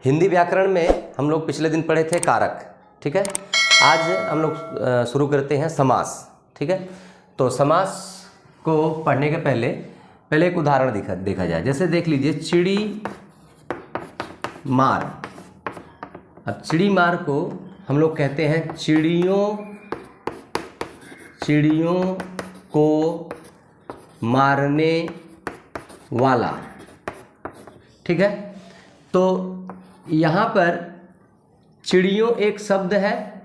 हिंदी व्याकरण में हम लोग पिछले दिन पढ़े थे कारक, ठीक है। आज हम लोग शुरू करते हैं समास, ठीक है। तो समास को पढ़ने के पहले एक उदाहरण देखा जाए। जैसे देख लीजिए चिड़ी मार। अब चिड़ी मार को हम लोग कहते हैं चिड़ियों को मारने वाला, ठीक है। तो यहाँ पर चिड़ियों एक शब्द है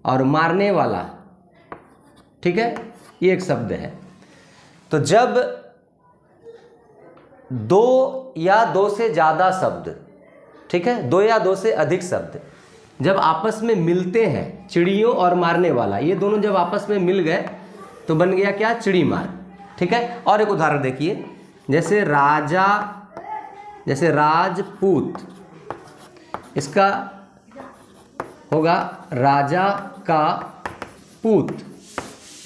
और मारने वाला, ठीक है, ये एक शब्द है। तो जब दो या दो से ज़्यादा शब्द, ठीक है, दो या दो से अधिक शब्द जब आपस में मिलते हैं, चिड़ियों और मारने वाला, ये दोनों जब आपस में मिल गए तो बन गया क्या? चिड़ी मार, ठीक है। और एक उदाहरण देखिए, जैसे राजपूत, इसका होगा राजा का पूत।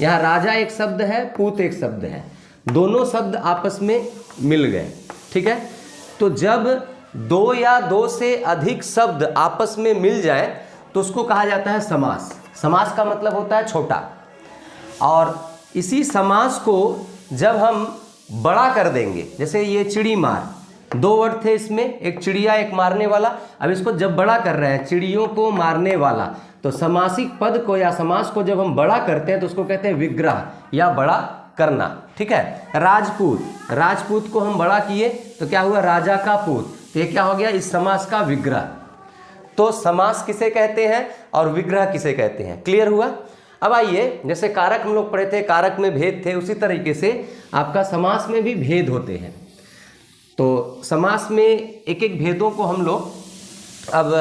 यहाँ राजा एक शब्द है, पूत एक शब्द है, दोनों शब्द आपस में मिल गए, ठीक है। तो जब दो या दो से अधिक शब्द आपस में मिल जाए तो उसको कहा जाता है समास। समास का मतलब होता है छोटा। और इसी समास को जब हम बड़ा कर देंगे, जैसे ये चिड़ी मार, दो वर्ड थे इसमें, एक चिड़िया एक मारने वाला। अब इसको जब बड़ा कर रहे हैं, चिड़ियों को मारने वाला, तो समासिक पद को या समास को जब हम बड़ा करते हैं तो उसको कहते हैं विग्रह या बड़ा करना, ठीक है। राजपूत को हम बड़ा किए तो क्या हुआ? राजा का पूत। तो ये क्या हो गया? इस समास का विग्रह। तो समास किसे कहते हैं और विग्रह किसे कहते हैं? क्लियर हुआ? अब आइए, जैसे कारक हम लोग पढ़े थे, कारक में भेद थे, उसी तरीके से आपका समास में भी भेद होते हैं। तो समास में एक एक भेदों को हम लोग अब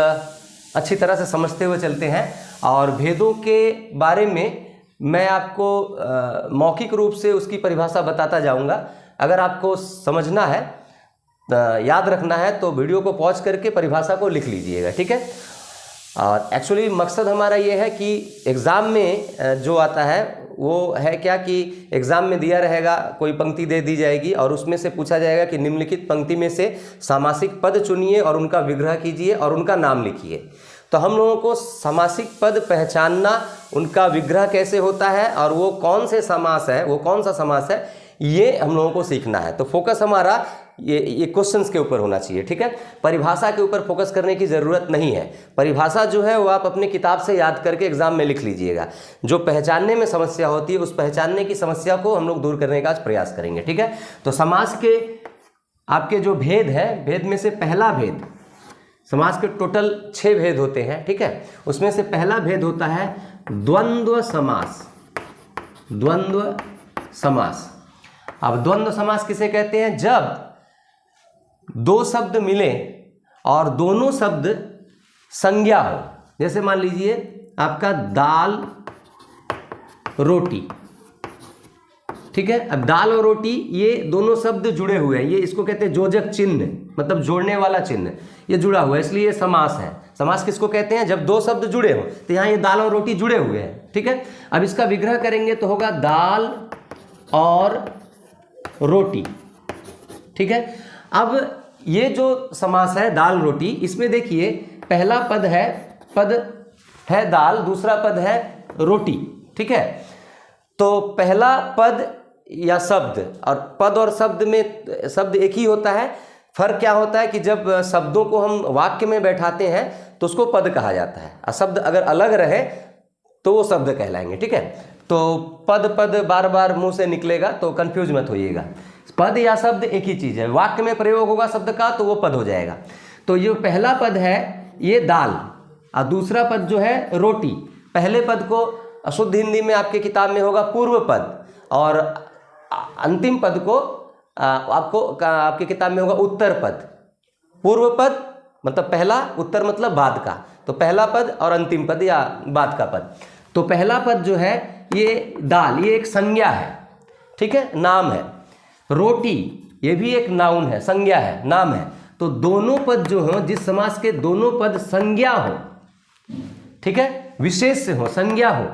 अच्छी तरह से समझते हुए चलते हैं। और भेदों के बारे में मैं आपको मौखिक रूप से उसकी परिभाषा बताता जाऊंगा। अगर आपको समझना है, याद रखना है, तो वीडियो को पॉज करके परिभाषा को लिख लीजिएगा, ठीक है। और एक्चुअली मकसद हमारा ये है कि एग्ज़ाम में जो आता है वो है क्या कि एग्ज़ाम में दिया रहेगा, कोई पंक्ति दे दी जाएगी और उसमें से पूछा जाएगा कि निम्नलिखित पंक्ति में से सामासिक पद चुनिए और उनका विग्रह कीजिए और उनका नाम लिखिए। तो हम लोगों को सामासिक पद पहचानना, उनका विग्रह कैसे होता है और वो कौन से समास है, वो कौन सा समास है, ये हम लोगों को सीखना है। तो फोकस हमारा ये क्वेश्चंस के ऊपर होना चाहिए, ठीक है। परिभाषा के ऊपर फोकस करने की ज़रूरत नहीं है। परिभाषा जो है वो आप अपने किताब से याद करके एग्जाम में लिख लीजिएगा। जो पहचानने में समस्या होती है, उस पहचानने की समस्या को हम लोग दूर करने का प्रयास करेंगे, ठीक है। तो समास के आपके जो भेद है, भेद में से पहला भेद, समास के टोटल 6 भेद होते हैं, ठीक है। उसमें से पहला भेद होता है द्वंद्व समास। द्वंद्व समास। अब द्वंद्व समास किसे कहते हैं? जब दो शब्द मिले और दोनों शब्द संज्ञा हो। जैसे मान लीजिए आपका दाल रोटी, ठीक है। अब दाल और रोटी ये दोनों शब्द जुड़े हुए हैं, ये इसको कहते हैं जोजक चिन्ह, मतलब जोड़ने वाला चिन्ह, ये जुड़ा हुआ है, इसलिए ये समास है। समास किसको कहते हैं? जब दो शब्द जुड़े हो। तो यहाँ ये दाल और रोटी जुड़े हुए हैं, ठीक है। अब इसका विग्रह करेंगे तो होगा दाल और रोटी, ठीक है। अब ये जो समास है दाल रोटी, इसमें देखिए पहला पद है दाल, दूसरा पद है रोटी, ठीक है। तो पहला पद या शब्द, और पद और शब्द में शब्द एक ही होता है। फर्क क्या होता है कि जब शब्दों को हम वाक्य में बैठाते हैं तो उसको पद कहा जाता है, और शब्द अगर अलग रहे तो वो शब्द कहलाएंगे, ठीक है। तो पद बार बार मुंह से निकलेगा तो कंफ्यूज मत होइएगा। पद या शब्द एक ही चीज़ है, वाक्य में प्रयोग होगा शब्द का तो वो पद हो जाएगा। तो ये पहला पद है ये दाल, और दूसरा पद जो है रोटी। पहले पद को शुद्ध हिंदी में आपके किताब में होगा पूर्व पद, और अंतिम पद को आपके किताब में होगा उत्तर पद। पूर्व पद मतलब पहला, उत्तर मतलब बाद का। तो पहला पद और अंतिम पद या बाद का पद। तो पहला पद जो है ये दाल, ये एक संज्ञा है, ठीक है, नाम है। रोटी ये भी एक नाउन है, संज्ञा है, नाम है। तो दोनों पद जो हो, जिस समास के दोनों पद संज्ञा हो, ठीक है, विशेष से हो, संज्ञा हो,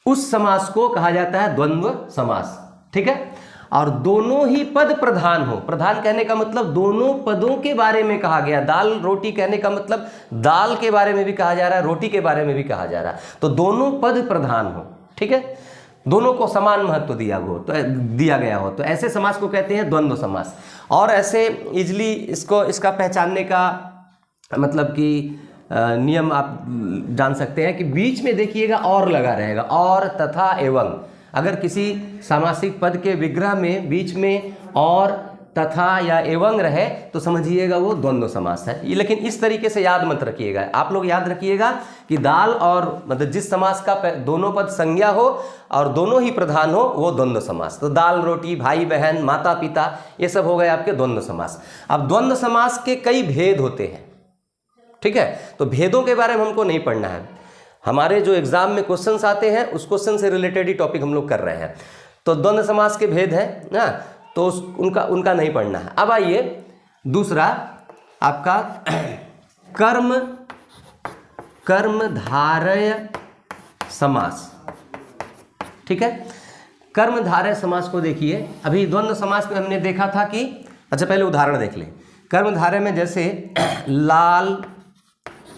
उस समास को कहा जाता है द्वंद्व समास, ठीक है। और दोनों ही पद प्रधान हो। प्रधान कहने का मतलब दोनों पदों के बारे में कहा गया। दाल रोटी कहने का मतलब दाल के बारे में भी कहा जा रहा है, रोटी के बारे में भी कहा जा रहा है, तो दोनों पद प्रधान हो, ठीक है, दोनों को समान महत्व दिया गया हो, तो ऐसे समास को कहते हैं द्वंद्व समास। और ऐसे इजली इसका पहचानने का मतलब कि नियम आप जान सकते हैं कि बीच में देखिएगा और लगा रहेगा, और तथा एवं। अगर किसी सामासिक पद के विग्रह में बीच में और तथा या एवं रहे तो समझिएगा वो द्वंद्व समास है। ये लेकिन इस तरीके से याद मत रखिएगा, आप लोग याद रखिएगा कि दाल और मतलब जिस समास का दोनों पद संज्ञा हो और दोनों ही प्रधान हो वो द्वंद्व समास। तो दाल रोटी, भाई बहन, माता पिता, ये सब हो गए आपके द्वंद्व समास। अब द्वंद्व समास के कई भेद होते हैं, ठीक है, तो भेदों के बारे में हमको नहीं पढ़ना है, हमारे जो एग्जाम में क्वेश्चंस आते हैं उस क्वेश्चन से रिलेटेड ही टॉपिक हम लोग कर रहे हैं। तो द्वंद्व समास के भेद हैं ना, तो उनका नहीं पढ़ना है। अब आइए दूसरा आपका कर्मधारय समास, ठीक है। कर्मधारय समास को देखिए, अभी द्वंद्व समास में हमने देखा था कि अच्छा पहले उदाहरण देख लें। कर्मधारय में जैसे लाल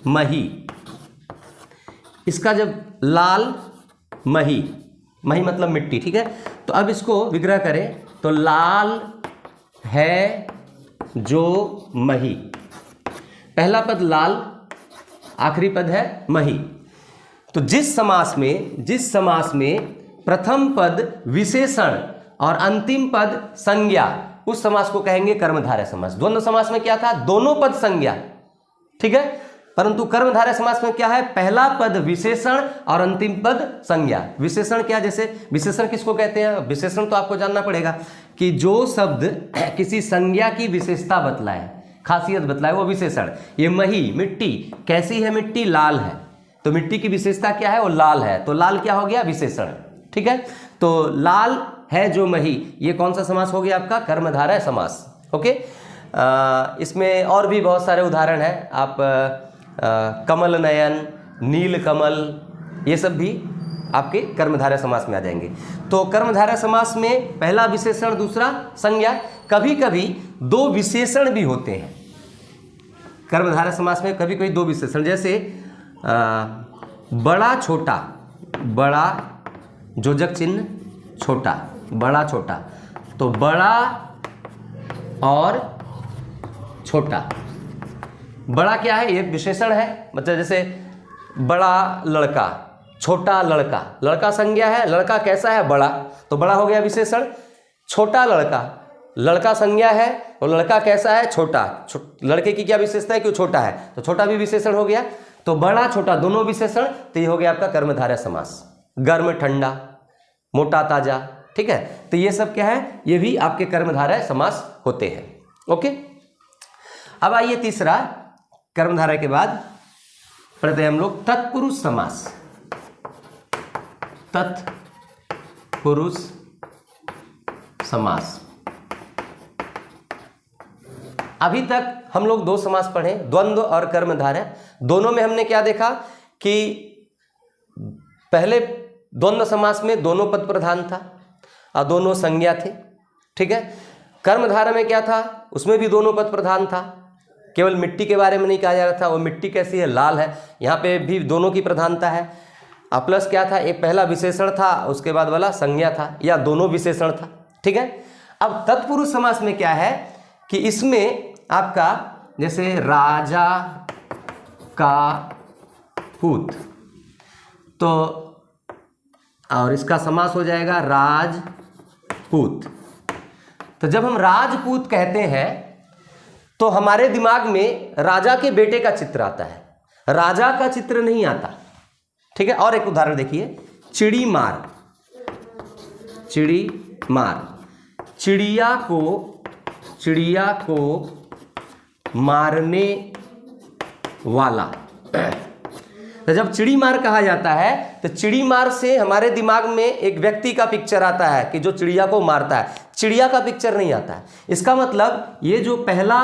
मही, इसका जब लाल मही, मही मतलब मिट्टी, ठीक है, तो अब इसको विग्रह करें तो लाल है जो मही, पहला पद लाल, आखिरी पद है मही। तो जिस समास में प्रथम पद विशेषण और अंतिम पद संज्ञा, उस समास को कहेंगे कर्मधारय समास। द्वंद्व समास में क्या था, दोनों पद संज्ञा, ठीक है, परंतु कर्मधारय समास में क्या है, पहला पद विशेषण और अंतिम पद संज्ञा। विशेषण क्या, जैसे विशेषण किसको कहते हैं, विशेषण तो आपको जानना पड़ेगा कि जो शब्द किसी संज्ञा की विशेषता बतलाए, खासियत बतलाए, वो विशेषण। ये मही मिट्टी, कैसी है मिट्टी, लाल है, तो मिट्टी की विशेषता क्या है, वो लाल है, तो लाल क्या हो गया, विशेषण, ठीक है। तो लाल है जो मही, ये कौन सा समास हो गया आपका, कर्मधारय समास, ओके। इसमें और भी बहुत सारे उदाहरण हैं, आप कमल नयन, नील कमल, ये सब भी आपके कर्मधारय समास में आ जाएंगे। तो कर्मधारय समास में पहला विशेषण दूसरा संज्ञा, कभी कभी दो विशेषण भी होते हैं कर्मधारय समास में, कभी कभी दो विशेषण, जैसे बड़ा छोटा, बड़ा जोजक चिन्ह, छोटा, बड़ा छोटा, तो बड़ा और छोटा। बड़ा क्या है, ये विशेषण है, मतलब जैसे बड़ा लड़का, छोटा लड़का, लड़का संज्ञा है, लड़का कैसा है, बड़ा, तो बड़ा हो गया विशेषण। छोटा लड़का, लड़का संज्ञा है और लड़का कैसा है, छोटा, लड़के की क्या विशेषता है कि वो छोटा है, तो छोटा भी विशेषण हो गया। तो बड़ा छोटा दोनों विशेषण, तो ये हो गया आपका कर्मधारय समास। गर्म ठंडा, मोटा ताजा, ठीक है, तो ये सब क्या है, ये भी आपके कर्मधारय समास होते हैं, ओके। अब आइए तीसरा, कर्मधारय के बाद पढ़ते हैं हम लोग तत्पुरुष समास। तत्पुरुष समास, अभी तक हम लोग दो समास पढ़े, द्वंद्व और कर्मधारय। दोनों में हमने क्या देखा कि पहले द्वंद्व समास में दोनों पद प्रधान था और दोनों संज्ञा थे, ठीक है। कर्मधारय में क्या था, उसमें भी दोनों पद प्रधान था, केवल मिट्टी के बारे में नहीं कहा जा रहा था, वो मिट्टी कैसी है, लाल है, यहाँ पे भी दोनों की प्रधानता है। प्लस क्या था, एक पहला विशेषण था, उसके बाद वाला संज्ञा था, या दोनों विशेषण था, ठीक है। अब तत्पुरुष समास में क्या है कि इसमें आपका जैसे राजा का पूत, तो और इसका समास हो जाएगा राजपूत। तो जब हम राजपूत कहते हैं तो हमारे दिमाग में राजा के बेटे का चित्र आता है, राजा का चित्र नहीं आता, ठीक है। और एक उदाहरण देखिए, चिड़ी मार, चिड़ी मार, चिड़िया को मारने वाला। तो जब चिड़ी मार कहा जाता है तो चिड़ी मार से हमारे दिमाग में एक व्यक्ति का पिक्चर आता है कि जो चिड़िया को मारता है, चिड़िया का पिक्चर नहीं आता है। इसका मतलब ये जो पहला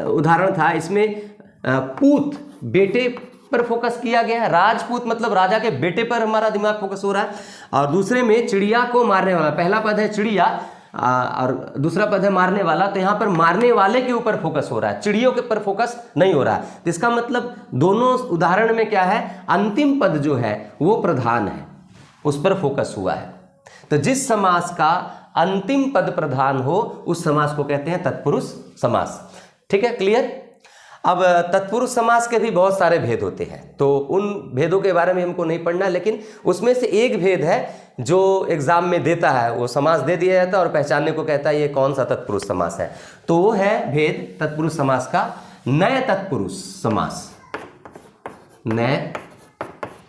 उदाहरण था, इसमें पूत, बेटे पर फोकस किया गया है, राजपूत मतलब राजा के बेटे पर हमारा दिमाग फोकस हो रहा है, और दूसरे में चिड़िया को मारने वाला, पहला पद है चिड़िया और दूसरा पद है मारने वाला, तो यहाँ पर मारने वाले के ऊपर फोकस हो रहा है, चिड़ियों के ऊपर फोकस नहीं हो रहा है। तो इसका मतलब दोनों उदाहरण में क्या है, अंतिम पद जो है वो प्रधान है, उस पर फोकस हुआ है। तो जिस समास का अंतिम पद प्रधान हो उस समास को कहते हैं तत्पुरुष समास। ठीक है, क्लियर। अब तत्पुरुष समास के भी बहुत सारे भेद होते हैं, तो उन भेदों के बारे में हमको नहीं पढ़ना, लेकिन उसमें से एक भेद है जो एग्जाम में देता है, वो समास दे दिया जाता है और पहचानने को कहता है ये कौन सा तत्पुरुष समास है। तो वो है भेद तत्पुरुष समास का नए तत्पुरुष समास, नए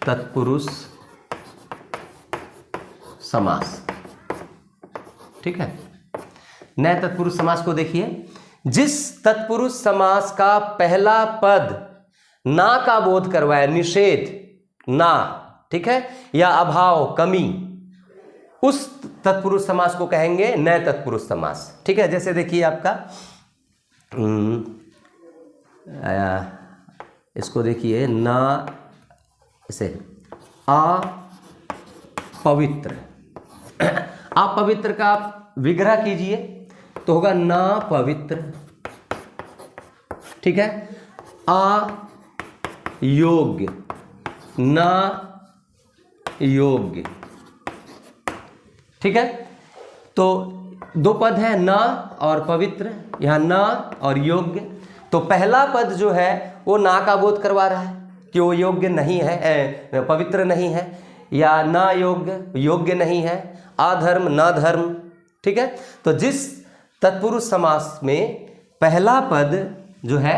तत्पुरुष समास। ठीक है, नए तत्पुरुष समास को देखिए, जिस तत्पुरुष समास का पहला पद ना का बोध करवाए, निषेध ना, ठीक है, या अभाव कमी, उस तत्पुरुष समास को कहेंगे नए तत्पुरुष समास। ठीक है, जैसे देखिए आपका इसको देखिए, ना इसे अपवित्र, अपवित्र का आप विग्रह कीजिए तो होगा ना पवित्र। ठीक है, अयोग्य, ना योग्य। ठीक है, तो दो पद है ना और पवित्र, यहां ना और योग्य। तो पहला पद जो है वो ना का बोध करवा रहा है कि वो योग्य नहीं है, पवित्र नहीं है, या ना योग्य, योग्य नहीं है, अधर्म न धर्म। ठीक है, तो जिस तत्पुरुष समास में पहला पद जो है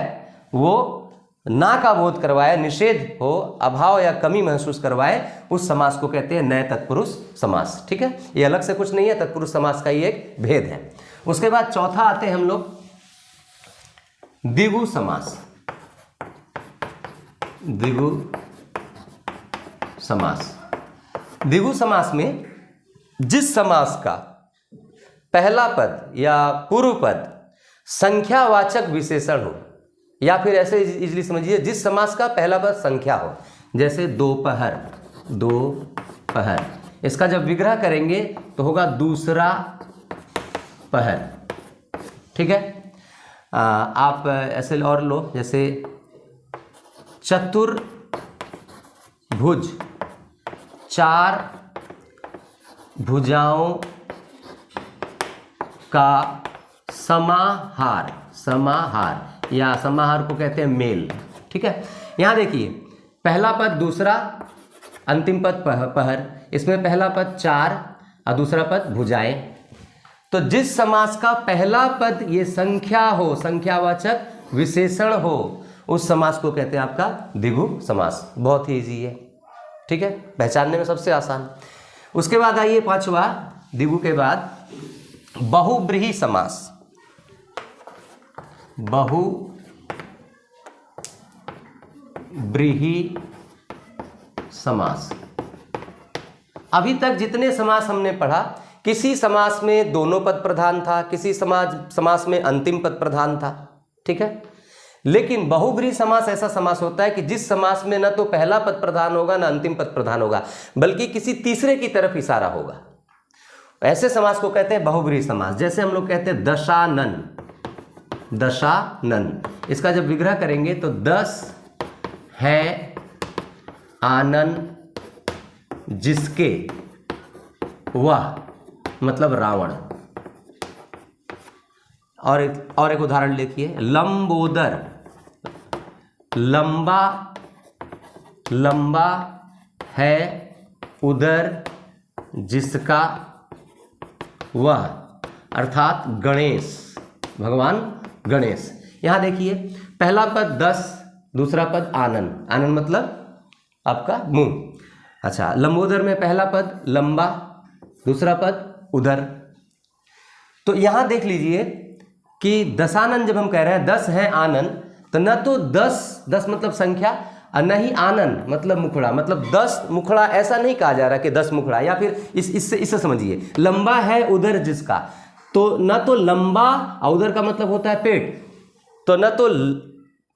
वो ना का बोध करवाए, निषेध हो, अभाव या कमी महसूस करवाए, उस समास को कहते हैं नए तत्पुरुष समास। ठीक है, ये अलग से कुछ नहीं है, तत्पुरुष समास का ही एक भेद है। उसके बाद चौथा आते हैं हम लोग द्विगु समास। द्विगु समास, द्विगु समास में जिस समास का पहला पद या पूर्व पद संख्यावाचक विशेषण हो, या फिर ऐसे इजली समझिए, जिस समास का पहला पद संख्या हो, जैसे दोपहर, दोपहर, इसका जब विग्रह करेंगे तो होगा दूसरा पहर। ठीक है, आप ऐसे और लो, जैसे चतुर्भुज, चार भुजाओं का समाहार, समाहार या समाहार को कहते हैं मेल। ठीक है, यहां देखिए, पहला पद दूसरा, अंतिम पद पहर, इसमें पहला पद चार और दूसरा पद भुजाएं। तो जिस समास का पहला पद ये संख्या हो, संख्यावाचक विशेषण हो, उस समास को कहते हैं आपका द्विगु समास। बहुत ही इजी है। ठीक है, पहचानने में सबसे आसान। उसके बाद आइए पांचवा, द्विगु के बाद बहुब्रीहि समास। बहुब्रीहि समास। अभी तक जितने समास हमने पढ़ा, किसी समास में दोनों पद प्रधान था, किसी समास में अंतिम पद प्रधान था। ठीक है, लेकिन बहुब्रीहि समास ऐसा समास होता है कि जिस समास में न तो पहला पद प्रधान होगा न अंतिम पद प्रधान होगा, बल्कि किसी तीसरे की तरफ इशारा होगा। ऐसे समास को कहते हैं बहुब्रीहि समास। जैसे हम लोग कहते हैं दशानन, दशानन, इसका जब विग्रह करेंगे तो 10 है आनन जिसके, वह मतलब रावण। और एक उदाहरण लिखिए, लंबोदर, लंबा, लंबा है उदर जिसका, वह अर्थात गणेश, भगवान गणेश। यहां देखिए, पहला पद 10, दूसरा पद आनंद, आनंद मतलब आपका मुंह। अच्छा, लंबोदर में पहला पद लंबा, दूसरा पद उदर। तो यहां देख लीजिए कि दशानन जब हम कह रहे हैं 10 है आनंद, तो न तो 10 मतलब संख्या, और न ही आनंद मतलब मुखड़ा, मतलब 10 मुखड़ा ऐसा नहीं कहा जा रहा कि 10 मुखड़ा, या फिर इससे समझिए, लंबा है उदर जिसका, तो न तो लंबा और उदर का मतलब होता है पेट, तो न तो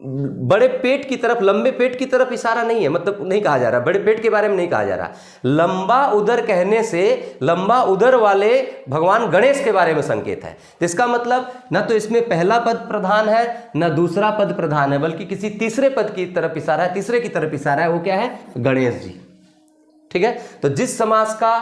बड़े पेट की तरफ, लंबे पेट की तरफ इशारा नहीं है, मतलब नहीं कहा जा रहा, बड़े पेट के बारे में नहीं कहा जा रहा। लंबा उदर कहने से लंबा उदर वाले भगवान गणेश के बारे में संकेत है। तो इसका मतलब ना तो इसमें पहला पद प्रधान है ना दूसरा पद प्रधान है, बल्कि किसी तीसरे पद की तरफ इशारा है, तीसरे की तरफ इशारा है। वो क्या है? गणेश जी। ठीक है, तो जिस समास का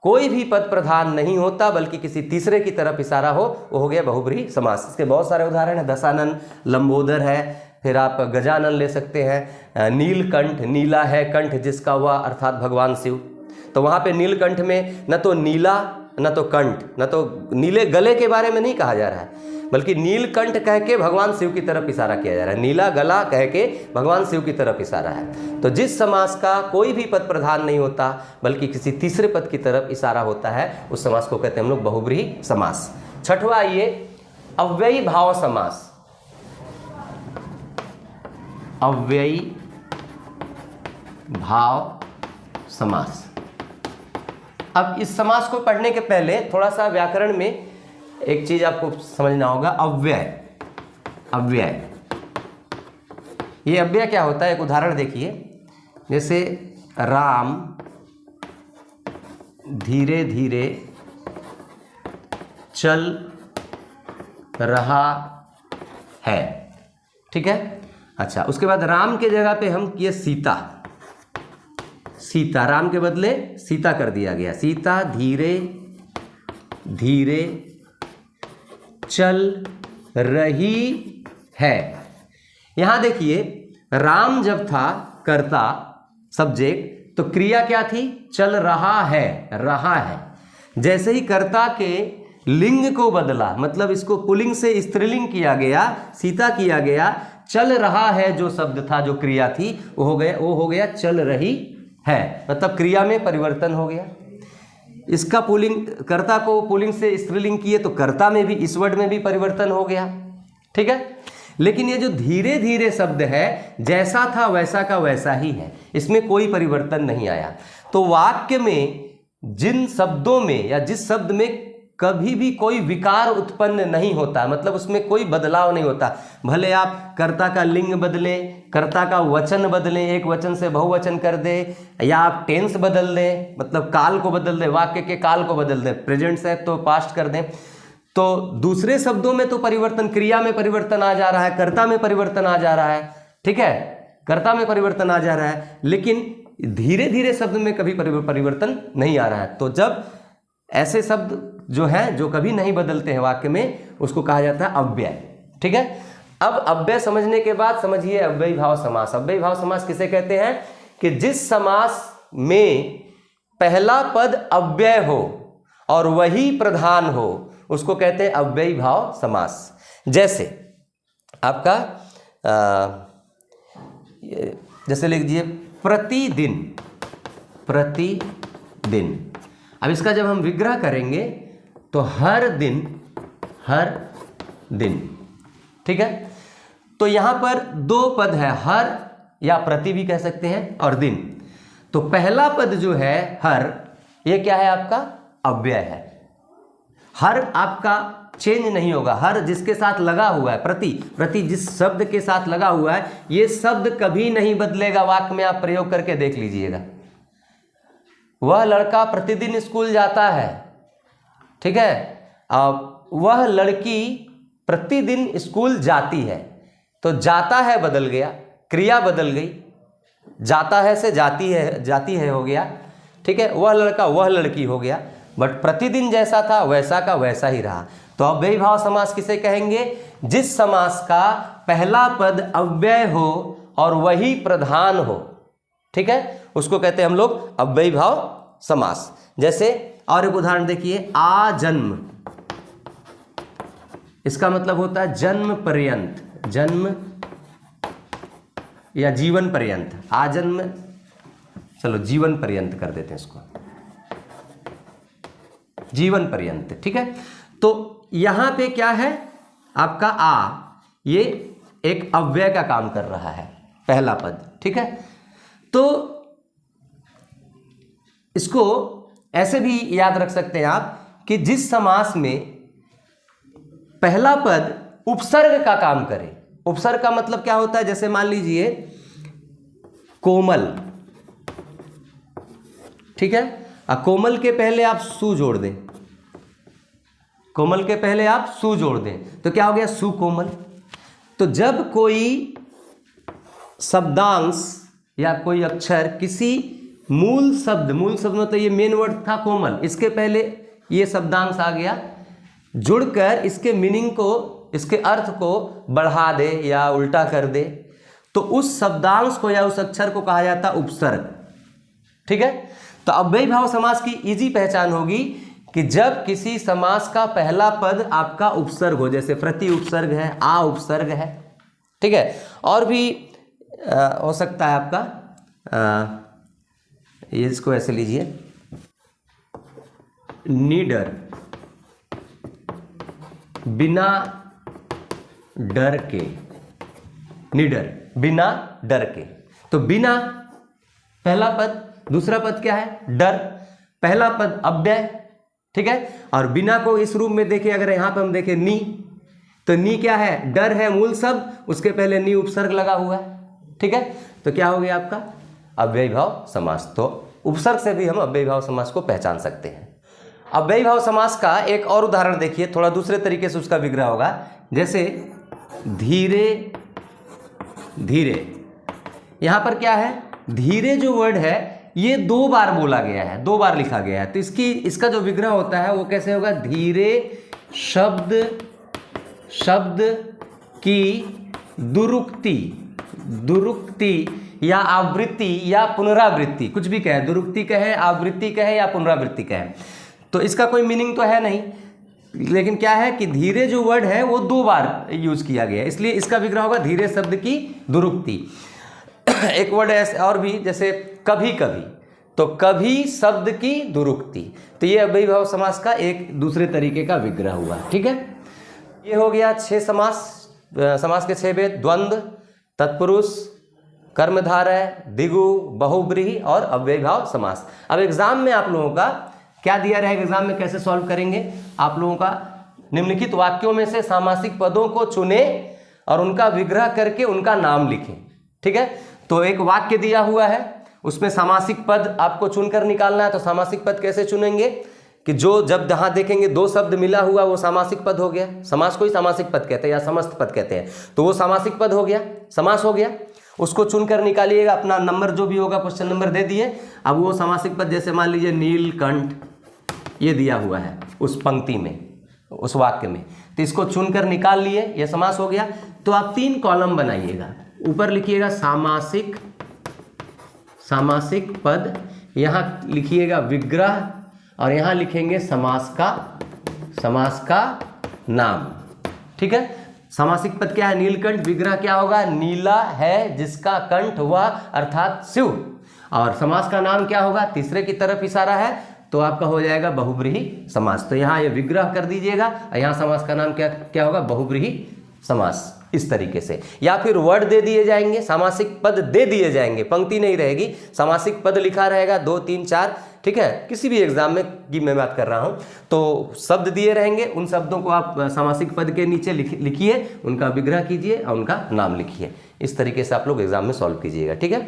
कोई भी पद प्रधान नहीं होता बल्कि किसी तीसरे की तरफ इशारा हो, वो हो गया बहुब्रीहि समास। इसके बहुत सारे उदाहरण है। दशानन, लंबोदर है, फिर आप गजानन ले सकते हैं, नीलकंठ, नीला है कंठ जिसका हुआ अर्थात भगवान शिव। तो वहाँ पे नीलकंठ में न तो नीला न तो कंठ, न तो नीले गले के बारे में नहीं कहा जा रहा है, बल्कि नीलकंठ कह के भगवान शिव की तरफ इशारा किया जा रहा है। नीला गला कह के भगवान शिव की तरफ इशारा है। तो जिस समास का कोई भी पद प्रधान नहीं होता बल्कि किसी तीसरे पद की तरफ इशारा होता है, उस समास को कहते हैं हम लोग बहुब्रीहि समास। छठवां आइए, अव्ययी भाव समास। अव्ययी भाव समास। अब इस समास को पढ़ने के पहले थोड़ा सा व्याकरण में एक चीज आपको समझना होगा। अव्यय, अव्यय, ये अव्यय क्या होता है? एक उदाहरण देखिए, जैसे राम धीरे धीरे चल रहा है। ठीक है, अच्छा, उसके बाद राम के जगह पे हम किए सीता। सीता, राम के बदले सीता कर दिया गया। सीता धीरे धीरे चल रही है। यहां देखिए, राम जब था कर्ता सब्जेक्ट, तो क्रिया क्या थी? चल रहा है, रहा है। जैसे ही कर्ता के लिंग को बदला, मतलब इसको पुल्लिंग से स्त्रीलिंग किया गया, सीता किया गया, चल रहा है जो शब्द था, जो क्रिया थी, वो हो गया चल रही है, मतलब क्रिया में परिवर्तन हो गया। इसका पुल्लिंग, कर्ता को पुल्लिंग से स्त्रीलिंग किए तो कर्ता में भी, इस वर्ड में भी परिवर्तन हो गया। ठीक है, लेकिन ये जो धीरे धीरे शब्द है, जैसा था वैसा का वैसा ही है, इसमें कोई परिवर्तन नहीं आया। तो वाक्य में जिन शब्दों में या जिस शब्द में कभी भी कोई विकार उत्पन्न नहीं होता, मतलब उसमें कोई बदलाव नहीं होता, भले आप कर्ता का लिंग बदले, कर्ता का वचन बदलें, एक वचन से बहुवचन कर दे, या आप टेंस बदल दें, मतलब काल को बदल दें, वाक्य के काल को बदल दें, प्रेजेंट से तो पास्ट कर दें, तो दूसरे शब्दों में तो परिवर्तन, क्रिया में परिवर्तन आ जा रहा है, कर्ता में परिवर्तन आ जा रहा है। ठीक है, कर्ता में परिवर्तन आ जा रहा है, लेकिन धीरे धीरे शब्द में कभी परिवर्तन नहीं आ रहा है। तो जब ऐसे शब्द जो हैं, जो कभी नहीं बदलते हैं वाक्य में, उसको कहा जाता है अव्यय। ठीक है, अब अव्यय समझने के बाद समझिए अव्ययी भाव समास। अव्ययी भाव समास किसे कहते हैं? कि जिस समास में पहला पद अव्यय हो और वही प्रधान हो, उसको कहते हैं अव्ययी भाव समास। जैसे आपका जैसे लिख दीजिए प्रतिदिन, प्रतिदिन। अब इसका जब हम विग्रह करेंगे तो हर दिन, हर दिन। ठीक है, तो यहां पर दो पद है, हर या प्रति भी कह सकते हैं, और दिन। तो पहला पद जो है हर, ये क्या है? आपका अव्यय है। हर आपका चेंज नहीं होगा, हर जिसके साथ लगा हुआ है, प्रति, प्रति जिस शब्द के साथ लगा हुआ है, ये शब्द कभी नहीं बदलेगा। वाक्य में आप प्रयोग करके देख लीजिएगा। वह लड़का प्रतिदिन स्कूल जाता है। ठीक है, वह लड़की प्रतिदिन स्कूल जाती है, तो जाता है बदल गया, क्रिया बदल गई, जाता है से जाती है हो गया। ठीक है, वह लड़का वह लड़की हो गया, बट प्रतिदिन जैसा था वैसा का वैसा ही रहा। तो अव्ययी भाव समास किसे कहेंगे? जिस समास का पहला पद अव्यय हो और वही प्रधान हो। ठीक है, उसको कहते हैं हम लोग अव्ययी भाव समास। जैसे और एक उदाहरण देखिए, आजन्म, इसका मतलब होता है जन्म पर्यंत, जन्म या जीवन पर्यंत। आजन्म, चलो जीवन पर्यंत कर देते हैं इसको, जीवन पर्यंत। ठीक है, तो यहां पे क्या है आपका आ, ये एक अव्यय का काम कर रहा है, पहला पद। ठीक है, तो इसको ऐसे भी याद रख सकते हैं आप कि जिस समास में पहला पद उपसर्ग का काम करे, उपसर्ग का मतलब क्या होता है, जैसे मान लीजिए कोमल, ठीक है, कोमल के पहले आप सु जोड़ दें, कोमल के पहले आप सु जोड़ दें तो क्या हो गया, सुकोमल। तो जब कोई शब्दांश या कोई अक्षर किसी मूल शब्द मतलब ये मेन वर्ड था कोमल, इसके पहले ये शब्दांश आ गया, जुड़कर इसके मीनिंग को, इसके अर्थ को बढ़ा दे या उल्टा कर दे, तो उस शब्दांश को या उस अक्षर को कहा जाता है उपसर्ग। ठीक है, तो अव्ययी भाव समास की इजी पहचान होगी कि जब किसी समास का पहला पद आपका उपसर्ग हो, जैसे प्रति उपसर्ग है, आ उपसर्ग है, ठीक है, और भी हो सकता है आपका ये, इसको ऐसे लीजिए, नीडर, बिना डर के, नीडर बिना डर के, तो बिना पहला पद, दूसरा पद क्या है, डर, पहला पद अव्यय, ठीक है, और बिना को इस रूप में देखें, अगर यहां पर हम देखें नी, तो नी क्या है, डर है मूल शब्द, उसके पहले नी उपसर्ग लगा हुआ है, ठीक है, तो क्या हो गया आपका अव्ययी भाव समास। तो उपसर्ग से भी हम अव्ययी भाव समास को पहचान सकते हैं। अव्ययी भाव समास का एक और उदाहरण देखिए, थोड़ा दूसरे तरीके से उसका विग्रह होगा, जैसे धीरे धीरे, यहां पर क्या है, धीरे जो वर्ड है ये 2 बार बोला गया है, 2 बार लिखा गया है, तो इसका जो विग्रह होता है वो कैसे होगा, धीरे शब्द की दुरुक्ति या आवृत्ति या पुनरावृत्ति, कुछ भी कहे, दुरुक्ति कहे, आवृत्ति कहे या पुनरावृत्ति कहे, तो इसका कोई मीनिंग तो है नहीं, लेकिन क्या है कि धीरे जो वर्ड है वो 2 बार यूज किया गया है, इसलिए इसका विग्रह होगा धीरे शब्द की दुरुक्ति। एक वर्ड है और भी, जैसे कभी कभी, तो कभी शब्द की दुरुक्ति, तो ये अव्ययी भाव समास का एक दूसरे तरीके का विग्रह हुआ। ठीक है, ये हो गया 6 समास के 6 भेद, द्वंद्व, तत्पुरुष, कर्मधारय, दिगु, बहुब्रीहि और अव्ययी भाव समास। अब एग्जाम में आप लोगों का क्या दिया रहेगा, एग्जाम में कैसे सॉल्व करेंगे, आप लोगों का निम्नलिखित वाक्यों में से सामासिक पदों को चुने और उनका विग्रह करके उनका नाम लिखें। ठीक है, तो एक वाक्य दिया हुआ है, उसमें सामासिक पद आपको चुनकर निकालना है, तो सामासिक पद कैसे चुनेंगे कि जो जब जहां देखेंगे 2 शब्द मिला हुआ वो सामासिक पद हो गया, समास को ही सामासिक पद कहते हैं या समस्त पद कहते हैं, तो वो सामासिक पद हो गया, समास हो गया, उसको चुनकर निकालिएगा, अपना नंबर जो भी होगा क्वेश्चन नंबर दे दिए। अब वो सामासिक पद जैसे मान लीजिए नीलकंठ, ये दिया हुआ है उस पंक्ति में, उस वाक्य में, तो इसको चुनकर निकाल लिए, ये समास हो गया। तो आप 3 कॉलम बनाइएगा, ऊपर लिखिएगा सामासिक पद, यहाँ लिखिएगा विग्रह और यहाँ लिखेंगे समास का नाम। ठीक है, सामासिक पद क्या है, नीलकंठ, विग्रह क्या होगा, नीला है जिसका कंठ हुआ अर्थात शिव, और समास का नाम क्या होगा, तीसरे की तरफ इशारा है, तो आपका हो जाएगा बहुब्रीहि समास। तो यहाँ ये विग्रह कर दीजिएगा और यहाँ समास का नाम क्या होगा, बहुब्रीहि समास, इस तरीके से। या फिर वर्ड दे दिए जाएंगे, सामासिक पद दे दिए जाएंगे, पंक्ति नहीं रहेगी, सामासिक पद लिखा रहेगा 2, 3, 4। ठीक है, किसी भी एग्जाम में की मैं बात कर रहा हूं, तो शब्द दिए रहेंगे, उन शब्दों को आप सामासिक पद के नीचे लिखिए, उनका विग्रह कीजिए और उनका नाम लिखिए। इस तरीके से आप लोग एग्जाम में सॉल्व कीजिएगा। ठीक है,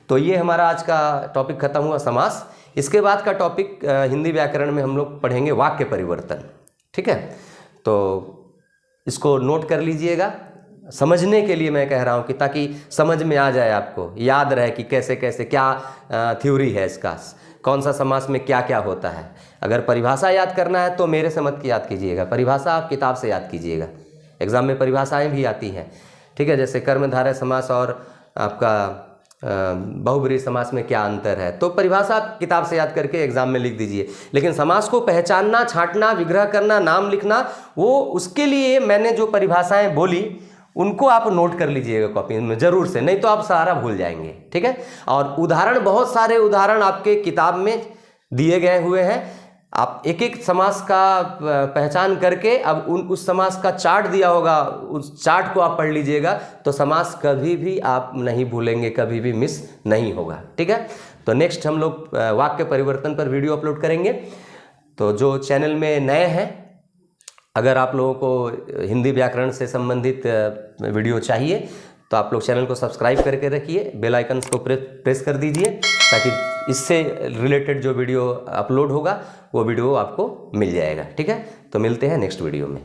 तो ये हमारा आज का टॉपिक खत्म हुआ, समास। इसके बाद का टॉपिक हिंदी व्याकरण में हम लोग पढ़ेंगे वाक्य परिवर्तन। ठीक है, तो इसको नोट कर लीजिएगा, समझने के लिए मैं कह रहा हूँ कि ताकि समझ में आ जाए, आपको याद रहे कि कैसे कैसे क्या थ्योरी है इसका, कौन सा समास में क्या क्या होता है। अगर परिभाषा याद करना है तो मेरे से मत याद कीजिएगा, परिभाषा आप किताब से याद कीजिएगा, एग्जाम में परिभाषाएं भी आती हैं। ठीक है, जैसे कर्मधारय समास और आपका बहुब्रीहि समास में क्या अंतर है, तो परिभाषा आप किताब से याद करके एग्जाम में लिख दीजिए। लेकिन समास को पहचानना, छांटना, विग्रह करना, नाम लिखना, वो उसके लिए मैंने जो परिभाषाएं बोली उनको आप नोट कर लीजिएगा कॉपी में जरूर से, नहीं तो आप सारा भूल जाएंगे। ठीक है, और उदाहरण, बहुत सारे उदाहरण आपके किताब में दिए गए हुए हैं, आप एक एक समास का पहचान करके अब उस समास का चार्ट दिया होगा, उस चार्ट को आप पढ़ लीजिएगा, तो समास कभी भी आप नहीं भूलेंगे, कभी भी मिस नहीं होगा। ठीक है, तो नेक्स्ट हम लोग वाक्य परिवर्तन पर वीडियो अपलोड करेंगे। तो जो चैनल में नए हैं अगर आप लोगों को हिंदी व्याकरण से संबंधित वीडियो चाहिए तो आप लोग चैनल को सब्सक्राइब करके रखिए, बेल आइकन को प्रेस कर दीजिए, ताकि इससे रिलेटेड जो वीडियो अपलोड होगा वो वीडियो आपको मिल जाएगा। ठीक है, तो मिलते हैं नेक्स्ट वीडियो में।